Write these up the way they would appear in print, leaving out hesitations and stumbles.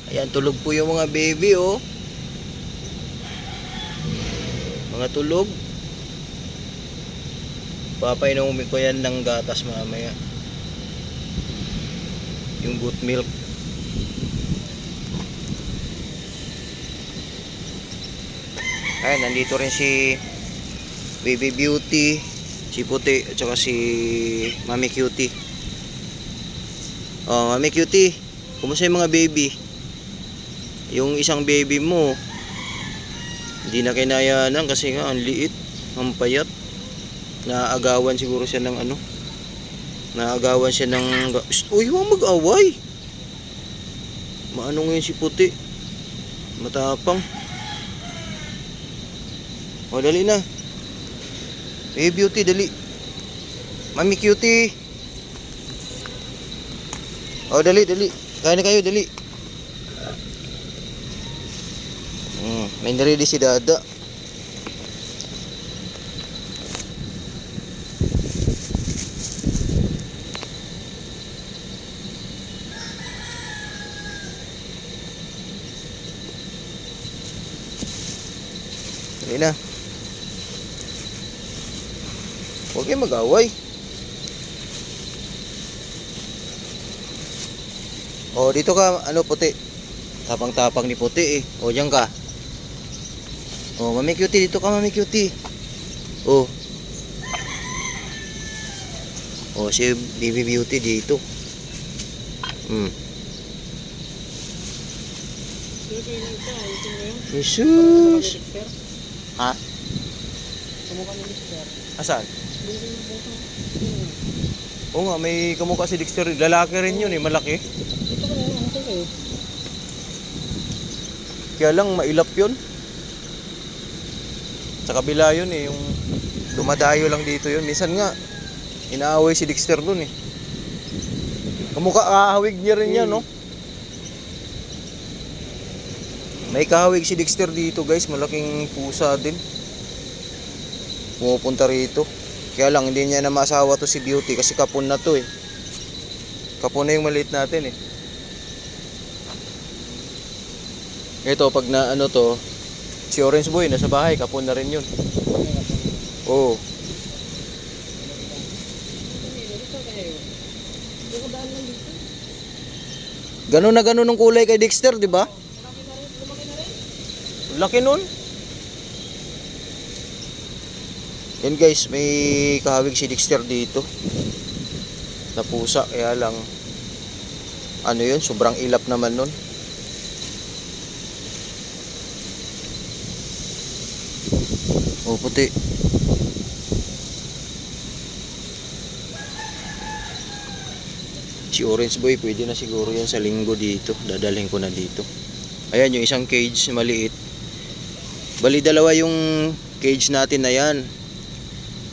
Ayan, tulog po yung mga baby, oh. Mga tulog. Papainumin ko yan ng gatas mamaya. Yung goat milk. Ayan, nandito rin si Baby Beauty, si Puti, at saka si Mami Cutie. Oh, Mami Cutie, kumusta yung mga baby? Yung isang baby mo, hindi na kinayanan kasi nga ang liit, ang payat. Naagawan siguro siya ng ano. Naagawan siya ng... Uy, huwag mag-away. Maano ngayon si Puti? Matapang. O, dali na. Baby Beauty, dali. Mami Cutie. O, dali, dali. Kaya na kayo, dali. May narili si Dada. Dali na. Huwag kayo mag-away. O, dito ka, ano, Puti. Tapang-tapang ni Puti eh. O, dyan ka. O, Mami Cutie, dito ka, Mami Cutie. O. O, si Baby Beauty dito. Jesus. Ha? Asan? Oo nga, may kamukha si Dexter. Lalaki rin yun eh, malaki. Kaya lang, mailap yun. Sa kabila yun eh, yung dumadayo lang dito yun. Minsan nga, inaaway si Dexter dun eh. Kamukha, kahawig niya rin yan, no? May kahawig si Dexter dito, guys. Malaking pusa din. Pumupunta rito. Kaya lang, hindi niya na masawa to si Beauty kasi kapon na to eh. Kapon na yung maliit natin eh. Ito, pag na ano to, si Orange Boy nasa bahay, kapon na rin yun. Oo. Ganun na ganun ng kulay kay Dexter, di ba? Laki nun. Yan guys, may kahawig si Dexter dito. Na pusa, kaya lang ano yun, sobrang ilap naman nun. O, Puti. Si Orange Boy, pwede na siguro yan sa linggo dito. Dadalhin ko na dito. Ayan yung isang cage, maliit. Bali dalawa yung cage natin na yan.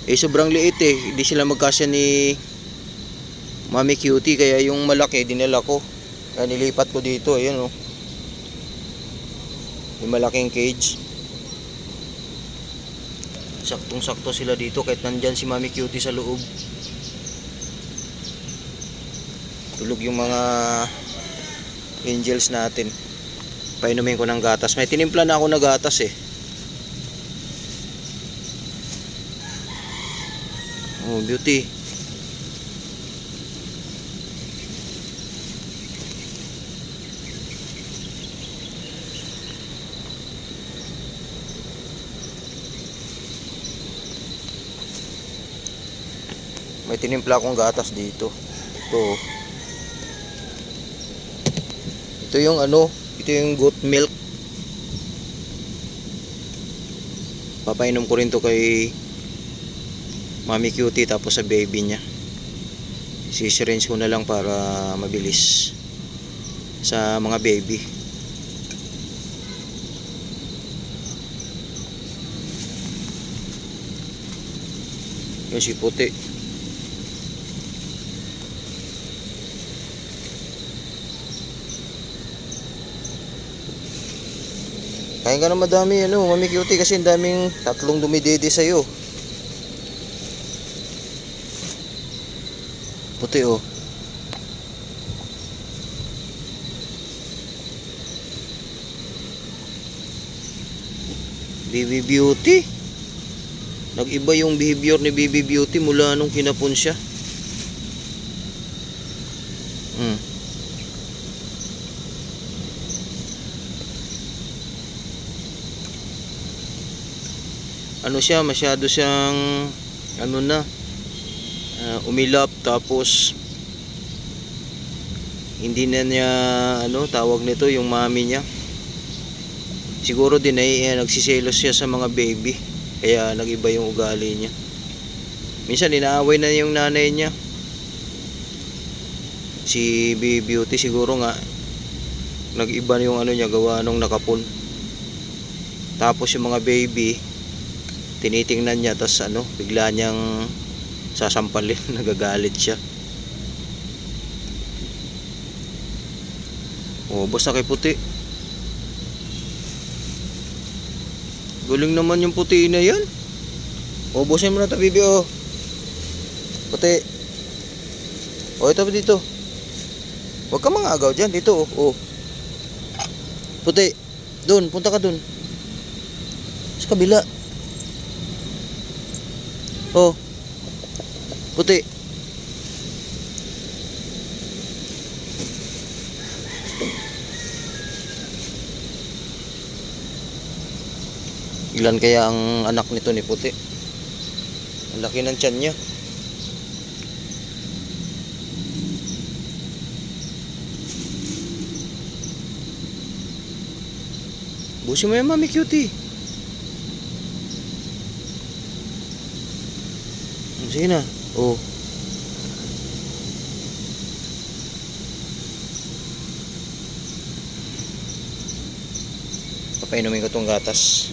Eh sobrang liit eh. Hindi sila magkasya ni Mami Cutie. Kaya yung malaki, dinala ko. Kaya nilipat ko dito. Ayan o. Yung malaking cage. Saktong sakto sila dito kahit nandyan si Mami Cutie sa loob. Tulog yung mga angels natin. Painumin ko ng gatas. May tinimpla na ako na gatas eh. Oh, Beauty. May tinimpla akong gatas dito. Ito yung ano, ito yung goat milk. Papainom ko rin to kay Mami Cutie tapos sa baby niya. Sisyringe ko na lang para mabilis sa mga baby. Yung si Puti. Kain ka na madami ano, Mami Cutie, kasi ang daming tatlong dumidede sa'yo. Puti oh. Baby Beauty. Nag-iba yung behavior ni Baby Beauty mula nung kinapon siya. Ano siya, masyado siyang ano na, umilap, tapos hindi na niya ano tawag nito, yung mami niya. Siguro din ay nagsiselos siya sa mga baby, kaya nagiba yung ugali niya. Minsan inaaway na yung nanay niya. Si Baby Beauty siguro nga nagiba yung ano niya, gawa nung nakapon. Tapos yung mga baby tinitingnan niya, tas ano, bigla niyang sasampalin. Nagagalit siya. Oh, basta kay puti. Galing naman yung puti na yan. Oh, busin mo na ito, bibi, oh. Puti. Oh, ito dito. Huwag ka mga agaw dyan, dito, oh. Oh. Puti. Doon, punta ka doon. Sa kabila. Oh. Puti. Ilan kaya ang anak nito ni Puti? Ang laki ng tiyan niya. Busin mo yan, Mami Cutie. Sige na. Oh. Papainumin ko tong gatas.